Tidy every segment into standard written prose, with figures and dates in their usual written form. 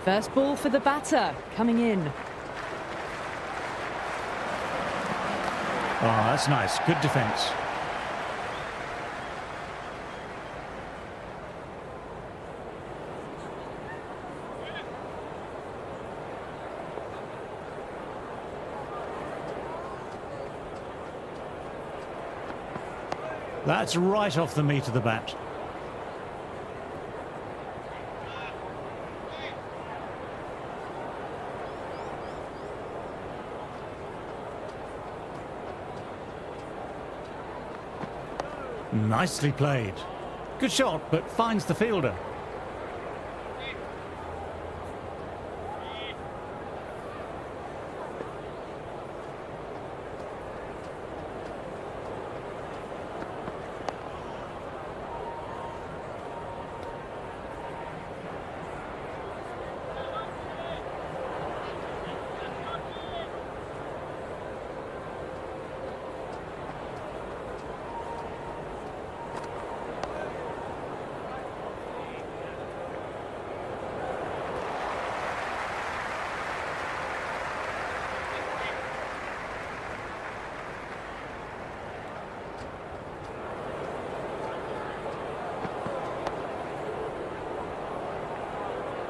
First ball for the batter, coming in. Oh, that's nice. Good defence. That's right off the meat of the bat. Nicely played. Good shot, but finds the fielder.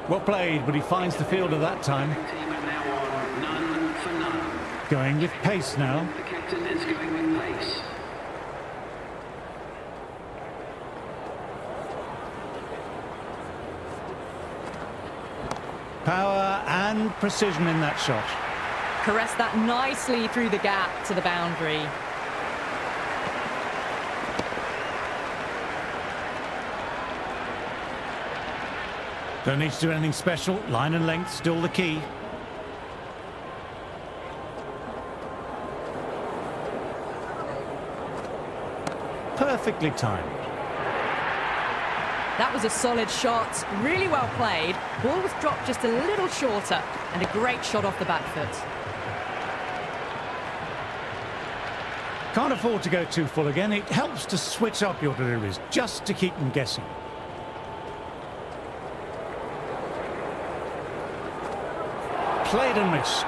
Well played, but he finds the fielder that time. Team are now on none for none. Going with pace now. The captain is going with pace. Power and precision in that shot. Caressed that nicely through the gap to the boundary. Don't need to do anything special. Line and length still the key. Perfectly timed. That was a solid shot, really well played. Ball was dropped just a little shorter, and a great shot off the back foot. Can't afford to go too full again. It helps to switch up your deliveries, just to keep them guessing. Played and missed.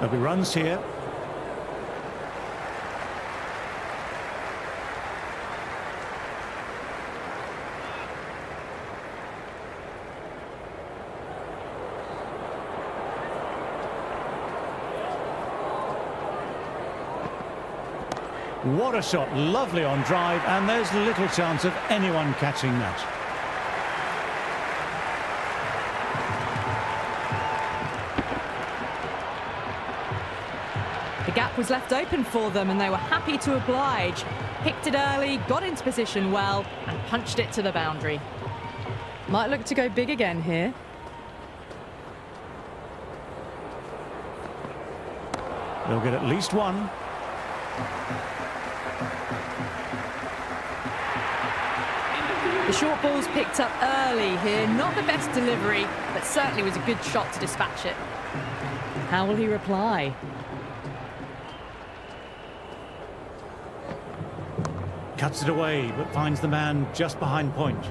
There'll be runs here. What a shot, lovely on drive, and there's little chance of anyone catching that. The gap was left open for them and they were happy to oblige. Picked it early, got into position well and punched it to the boundary. Might look to go big again here. They'll get at least one. The short ball's picked up early here. Not the best delivery, but certainly was a good shot to dispatch it. How will he reply? Cuts it away, but finds the man just behind point.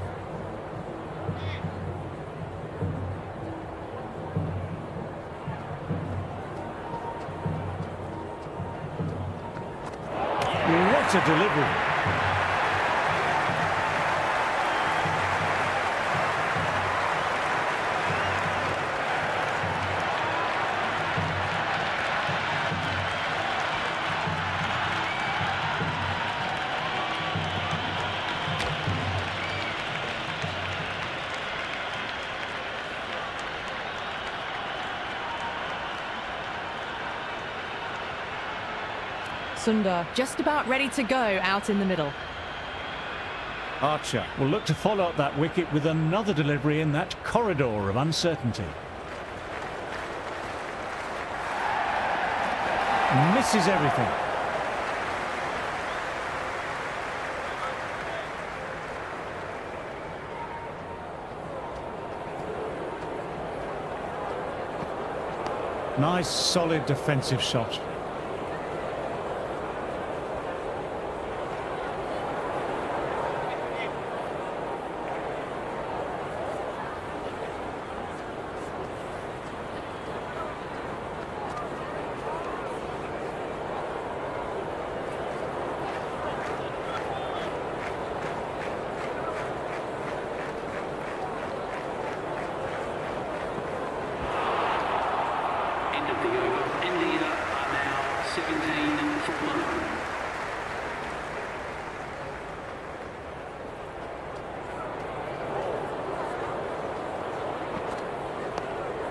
What a delivery. Sundar just about ready to go out in the middle. Archer will look to follow up that wicket with another delivery in that corridor of uncertainty. Misses everything. Nice, solid defensive shot. End of the over. India are now 17 for 1.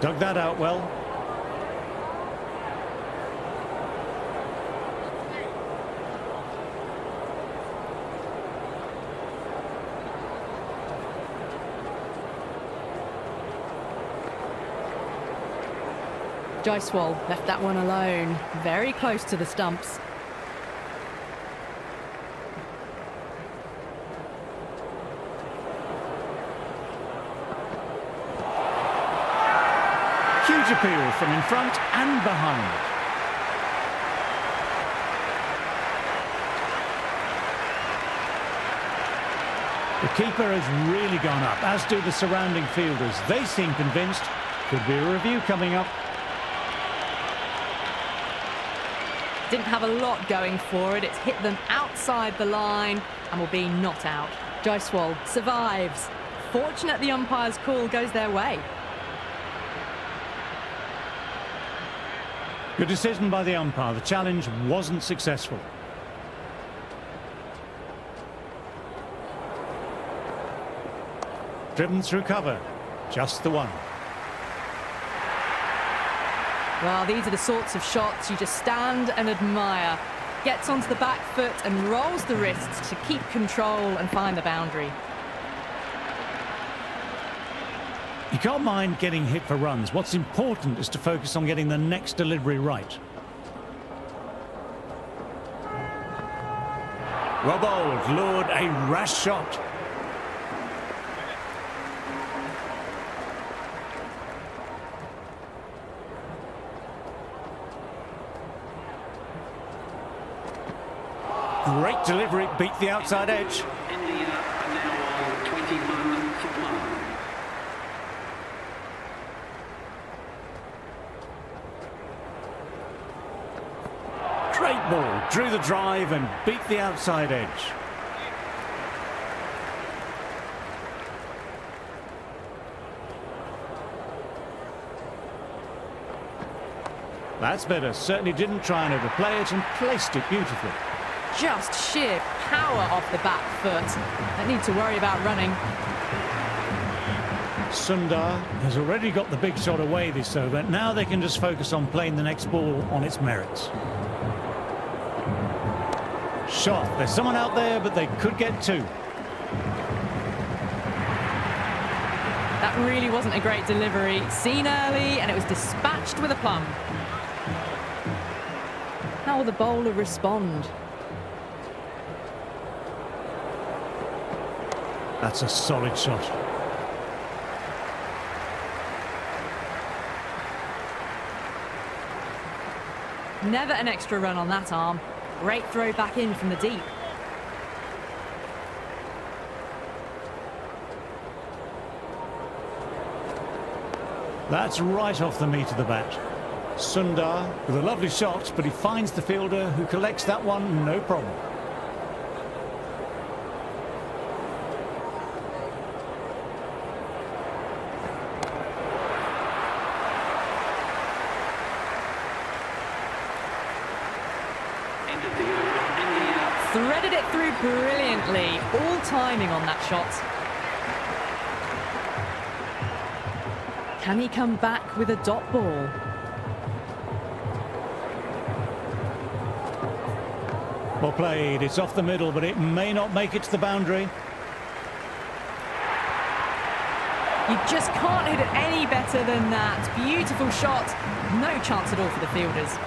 Dug that out well. Jaiswal left that one alone, very close to the stumps. Huge appeal from in front and behind. The keeper has really gone up, as do the surrounding fielders. They seem convinced. Could be a review coming up. Didn't have a lot going for it. It's hit them outside the line and will be not out. Jaiswal survives. Fortunate the umpire's call goes their way. Good decision by the umpire. The challenge wasn't successful. Driven through cover. Just the one. Well, these are the sorts of shots you just stand and admire. Gets onto the back foot and rolls the wrists to keep control and find the boundary. You can't mind getting hit for runs. What's important is to focus on getting the next delivery right. Well bowled, lured a rash shot. Great delivery, beat the outside edge. India are now on 21 for 1. Great ball, drew the drive and beat the outside edge. That's better, certainly didn't try and overplay it and placed it beautifully. Just sheer power off the back foot. Don't need to worry about running. Sundar has already got the big shot away this over. Now they can just focus on playing the next ball on its merits. Shot. There's someone out there, but they could get two. That really wasn't a great delivery. Seen early, and it was dispatched with a plum. How will the bowler respond? That's a solid shot. Never an extra run on that arm. Great throw back in from the deep. That's right off the meat of the bat. Sundar with a lovely shot, but he finds the fielder who collects that one, no problem. End of the over. India Threaded it through brilliantly. All timing on that shot. Can he come back with a dot ball? Well played. It's off the middle, but it may not make it to the boundary. You just can't hit it any better than that. Beautiful shot. No chance at all for the fielders.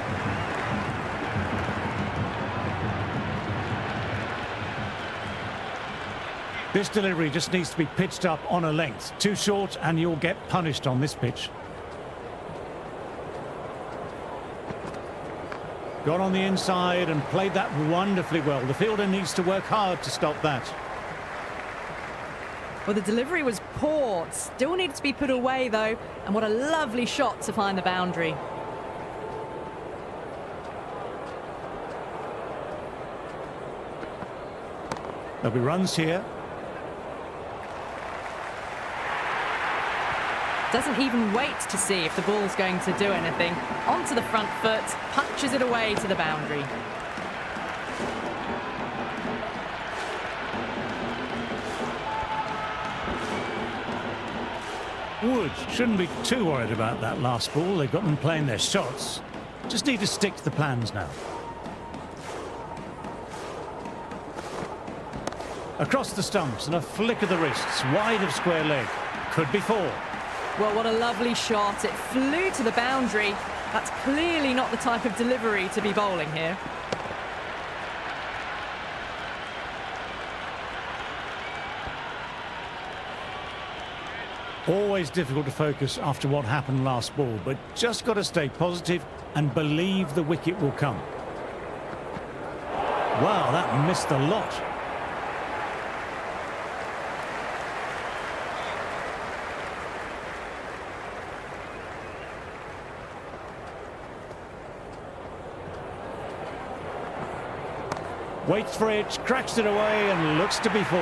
This delivery just needs to be pitched up on a length. Too short and you'll get punished on this pitch. Got on the inside and played that wonderfully well. The fielder needs to work hard to stop that. Well, the delivery was poor. Still needed to be put away, though. And what a lovely shot to find the boundary. There'll be runs here. Doesn't even wait to see if the ball's going to do anything. Onto the front foot, punches it away to the boundary. Wood shouldn't be too worried about that last ball. They've got them playing their shots. Just need to stick to the plans now. Across the stumps and a flick of the wrists, wide of square leg. Could be four. Well, what a lovely shot. It flew to the boundary. That's clearly not the type of delivery to be bowling here. Always difficult to focus after what happened last ball, but just got to stay positive and believe the wicket will come. Wow, that missed a lot. Waits for it, cracks it away and looks to be four.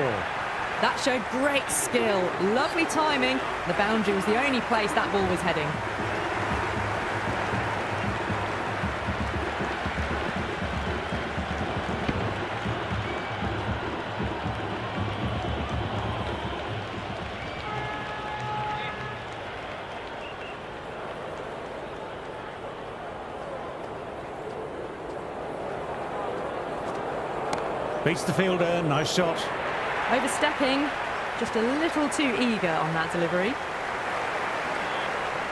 That showed great skill, lovely timing. The boundary was the only place that ball was heading. Beats the fielder, nice shot. Overstepping, just a little too eager on that delivery.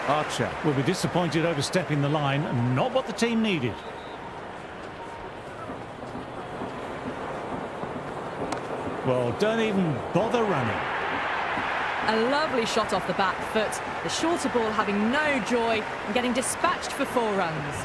Archer will be disappointed overstepping the line, not what the team needed. Well, don't even bother running. A lovely shot off the back foot. The shorter ball having no joy and getting dispatched for 4 runs.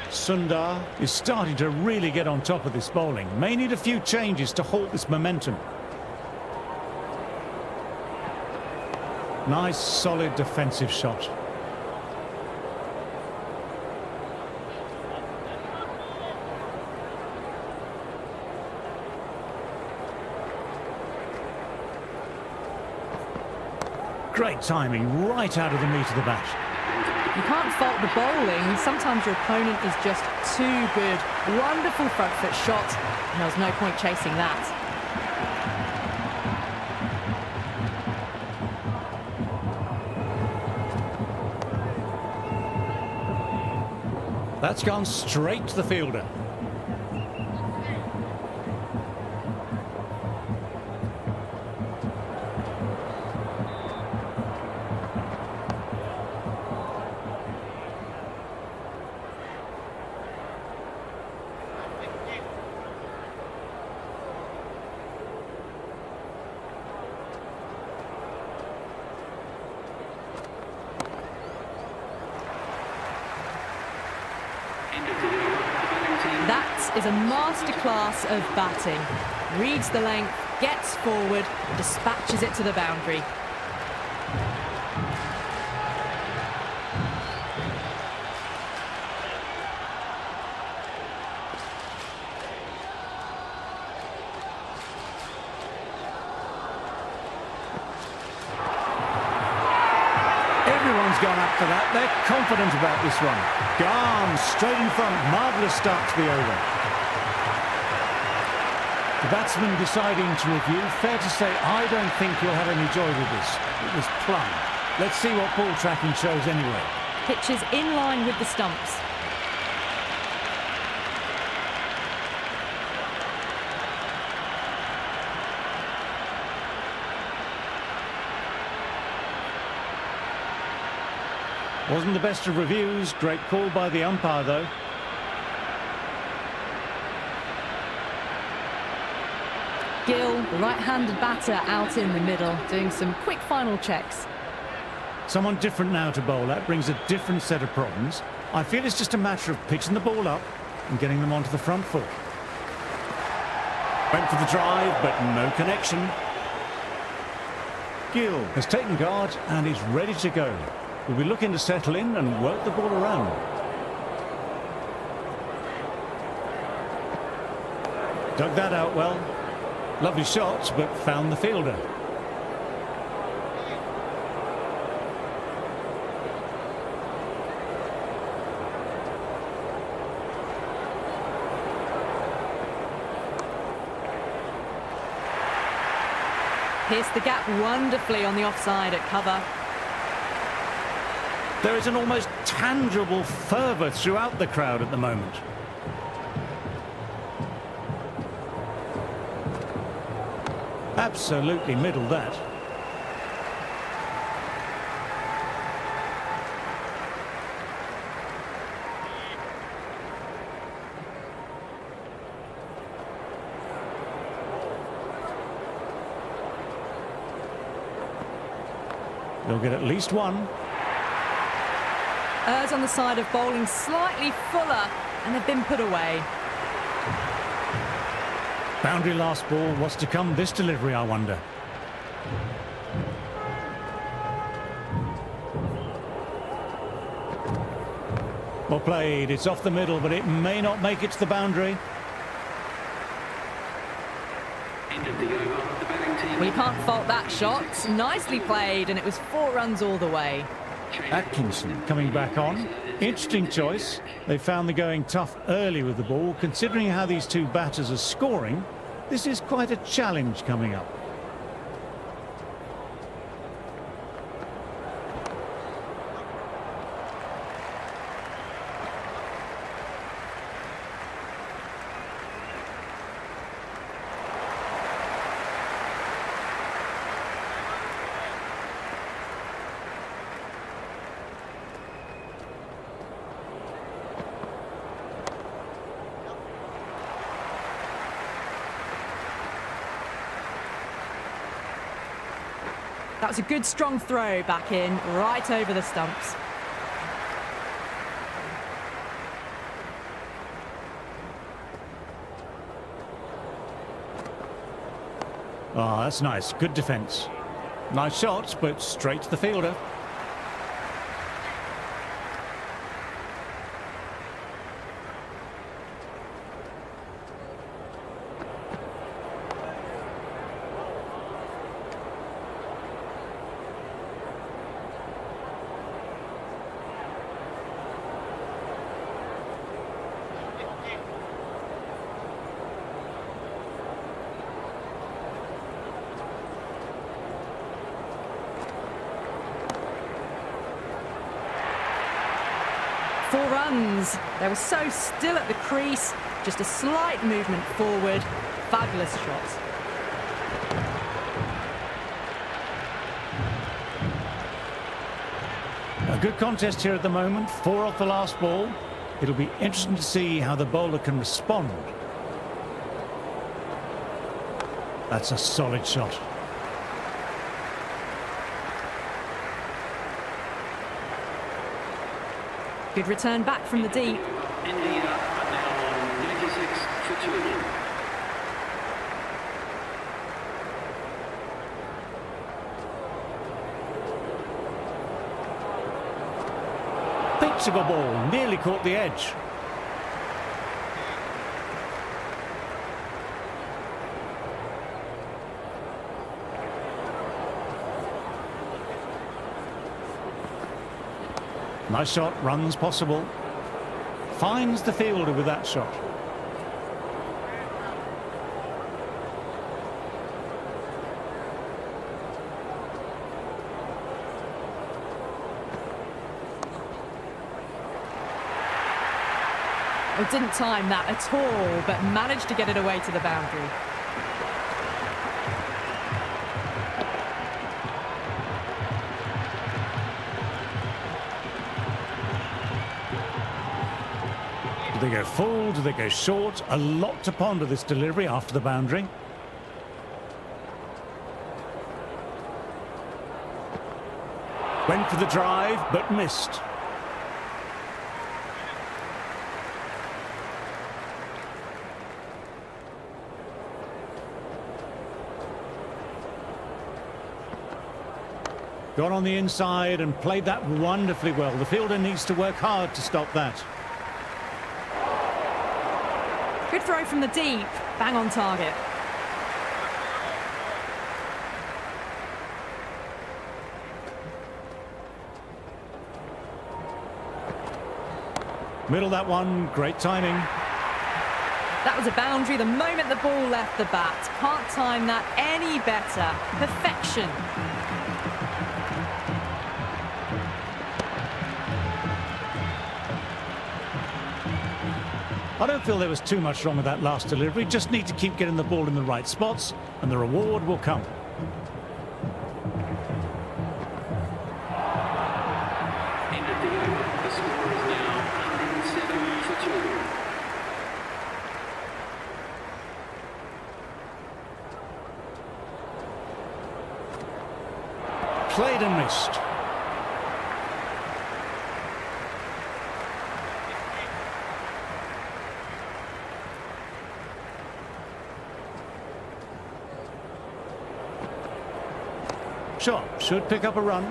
Sundar is starting to really get on top of this bowling. May need a few changes to halt this momentum. Nice, solid defensive shot. Great timing, right out of the meat of the bat. You can't fault the bowling. Sometimes your opponent is just too good. Wonderful front foot shot, and there was no point chasing that. That's gone straight to the fielder. That is a masterclass of batting. Reads the length, gets forward, dispatches it to the boundary. Everyone's gone up for that. They're confident about this one. Gone straight in front. Marvellous start to the over. The batsman deciding to review. Fair to say, I don't think he'll have any joy with this. It was plumb. Let's see what ball tracking shows anyway. Pitch is in line with the stumps. Wasn't the best of reviews. Great call by the umpire, though. Gill, the right-handed batter, out in the middle, doing some quick final checks. Someone different now to bowl at brings a different set of problems. I feel it's just a matter of pitching the ball up and getting them onto the front foot. Went for the drive, but no connection. Gill has taken guard and is ready to go. We'll be looking to settle in and work the ball around. Dug that out well. Lovely shots, but found the fielder. Pierced the gap wonderfully on the offside at cover. There is an almost tangible fervour throughout the crowd at the moment. Absolutely middled that. They'll get at least one. Errs on the side of bowling slightly fuller, and they've been put away. Boundary last ball. What's to come this delivery, I wonder? Well played. It's off the middle, but it may not make it to the boundary. End of the over. The batting team. Well, you can't fault that shot. Nicely played, and it was 4 runs all the way. Atkinson coming back on. Interesting choice. They found the going tough early with the ball. Considering how these two batters are scoring, this is quite a challenge coming up. That was a good strong throw back in, right over the stumps. Ah, that's nice. Good defence. Nice shots, but straight to the fielder. Four runs. They were so still at the crease. Just a slight movement forward. Fabulous shot. A good contest here at the moment. 4 off the last ball. It'll be interesting to see how the bowler can respond. That's a solid shot. Good return back from the deep. India are now on 96 for 2. Beats of a ball, nearly caught the edge. Nice shot, runs possible. Finds the fielder with that shot. Oh, didn't time that at all, but managed to get it away to the boundary. Do they go full? Do they go short? A lot to ponder this delivery after the boundary. Went for the drive, but missed. Got on the inside and played that wonderfully well. The fielder needs to work hard to stop that. Good throw from the deep. Bang on target. Middle that one, great timing. That was a boundary the moment the ball left the bat. Can't time that any better. Perfection. I don't feel there was too much wrong with that last delivery. Just need to keep getting the ball in the right spots and the reward will come. End of the over. The score is now 107 for 2. Played and missed. Shot should pick up a run.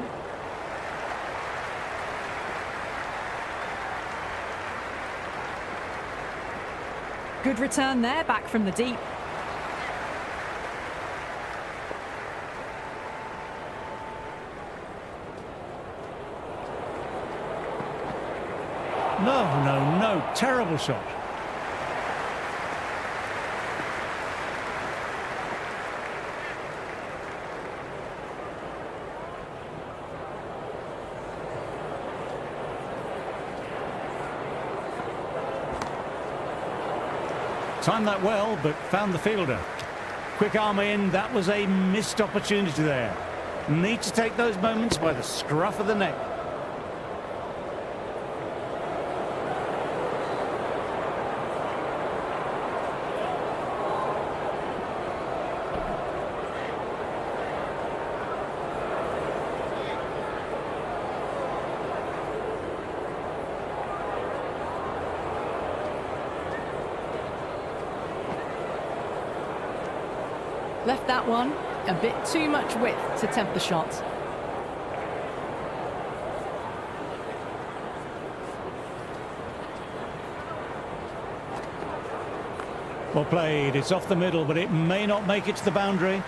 Good return there, back from the deep. No, terrible shot. Timed that well, but found the fielder. Quick arm in, that was a missed opportunity there. Need to take those moments by the scruff of the neck. Left that one a bit too much width to tempt the shot. Well played, it's off the middle, but it may not make it to the boundary.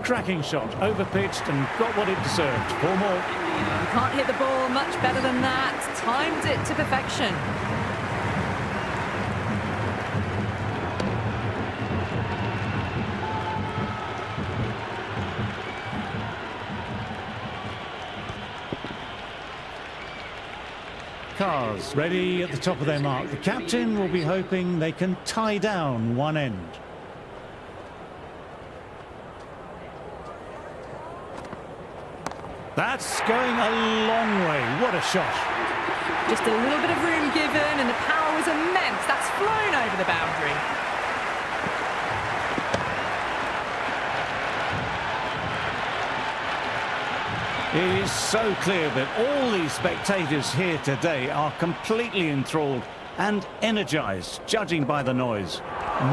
Cracking shot, overpitched and got what it deserved. 4 more. You can't hit the ball much better than that. Timed it to perfection. Cars ready at the top of their mark. The captain will be hoping they can tie down one end. That's going a long way. What a shot. Just a little bit of room given and the power was immense. That's flown over the boundary. It is so clear that all these spectators here today are completely enthralled and energized, judging by the noise.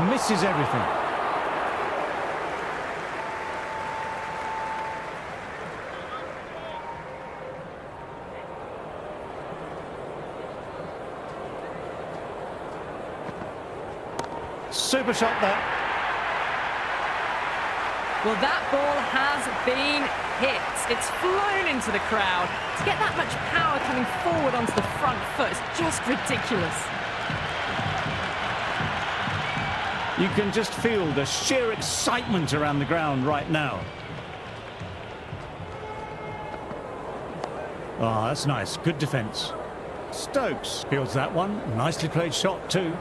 Misses everything. Super shot there. Well, that ball has been hit. It's flown into the crowd. To get that much power coming forward onto the front foot is just ridiculous. You can just feel the sheer excitement around the ground right now. Oh, that's nice. Good defence. Stokes fields that one. Nicely played shot too.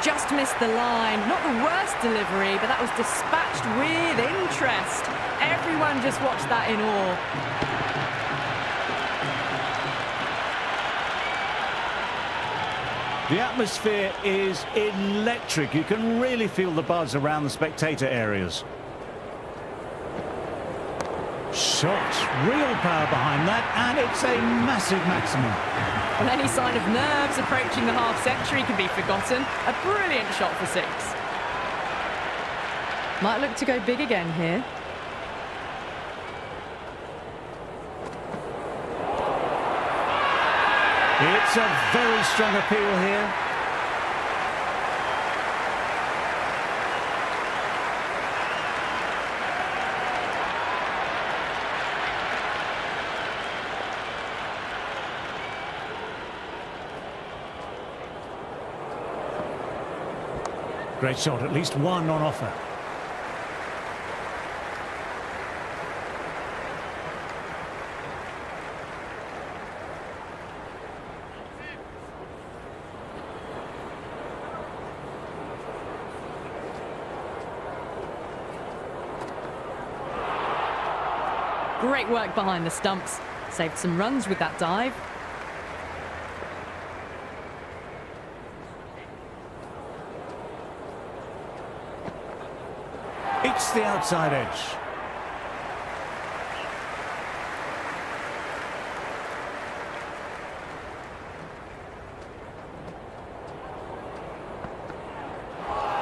just missed the line. Not the worst delivery, but that was dispatched with interest. Everyone just watched that in awe. The atmosphere is electric. You can really feel the buzz around the spectator areas. Shot, real power behind that, and it's a massive maximum. Well, any sign of nerves approaching the half-century can be forgotten. A brilliant shot for 6. Might look to go big again here. It's a very strong appeal here. Great shot, at least one on offer. Great work behind the stumps. Saved some runs with that dive. It's the outside edge.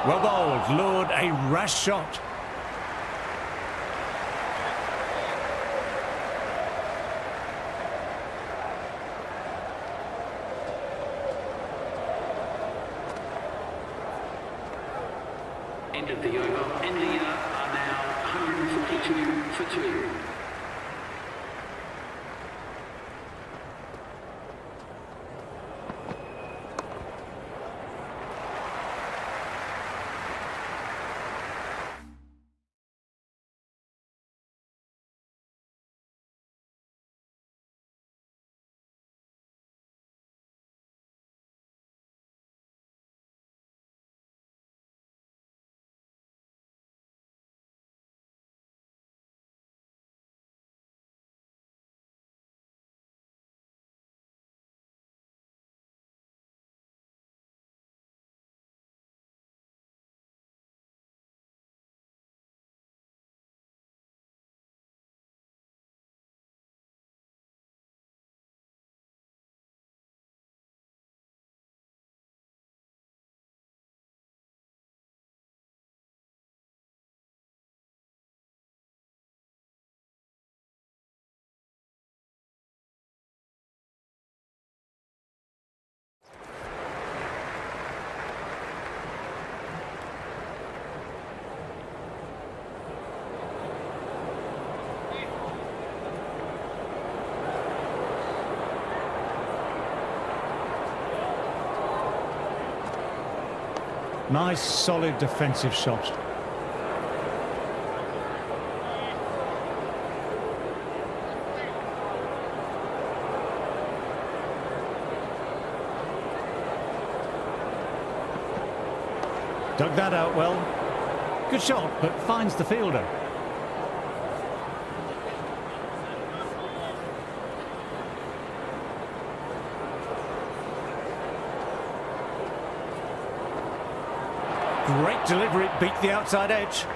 Well bowled, lured, a rash shot. End of the over. India are now 142 for 2. Nice, solid defensive shot. Dug that out well. Good shot, but finds the fielder. Great delivery, beat the outside edge.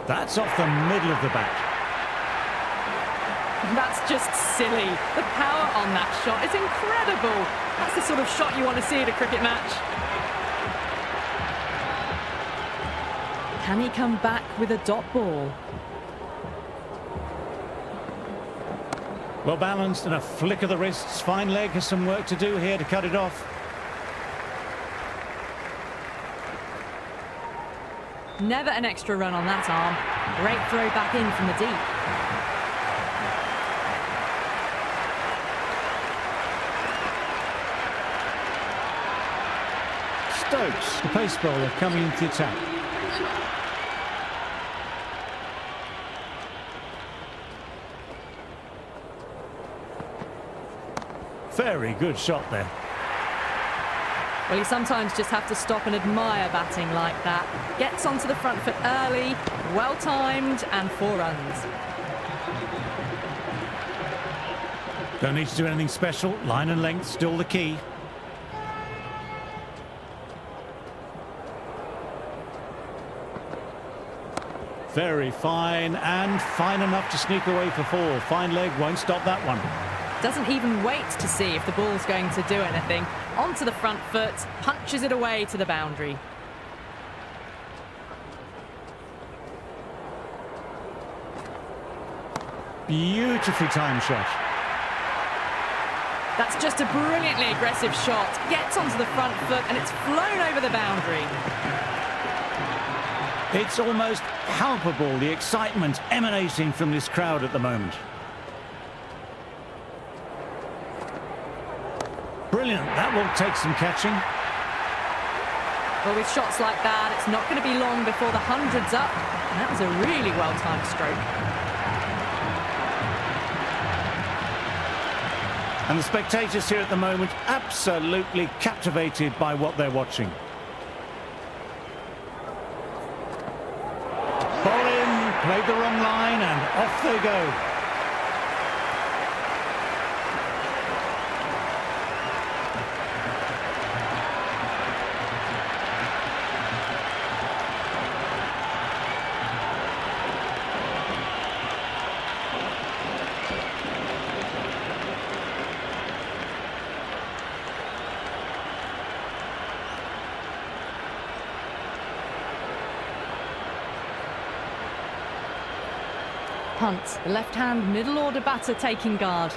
That's off the middle of the bat. That's just silly. The power on that shot is incredible. That's the sort of shot you want to see at a cricket match. Can he come back with a dot ball? Well balanced and a flick of the wrists. Fine leg has some work to do here to cut it off. Never an extra run on that arm. Great throw back in from the deep. Stokes, the pace bowler, coming into the attack. Very good shot there. Well, you sometimes just have to stop and admire batting like that. Gets onto the front foot early, well-timed, and 4 runs. Don't need to do anything special. Line and length still the key. Very fine, and fine enough to sneak away for 4. Fine leg, won't stop that one. Doesn't even wait to see if the ball's going to do anything. Onto the front foot, punches it away to the boundary. Beautifully timed shot. That's just a brilliantly aggressive shot. Gets onto the front foot and it's flown over the boundary. It's almost palpable, the excitement emanating from this crowd at the moment. Brilliant, that will take some catching. Well, with shots like that, it's not going to be long before the 100's up. And that was a really well-timed stroke. And the spectators here at the moment absolutely captivated by what they're watching. Ball in, played the wrong line, and off they go. Punt, the left-hand middle-order batter taking guard.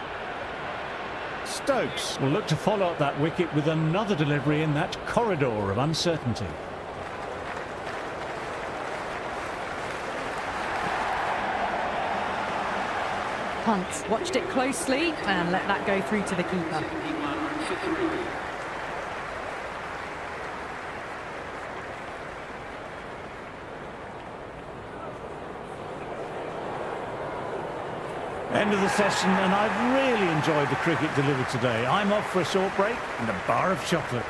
Stokes will look to follow up that wicket with another delivery in that corridor of uncertainty. Punt, watched it closely and let that go through to the keeper. End of the session, and I've really enjoyed the cricket delivered today. I'm off for a short break and a bar of chocolate.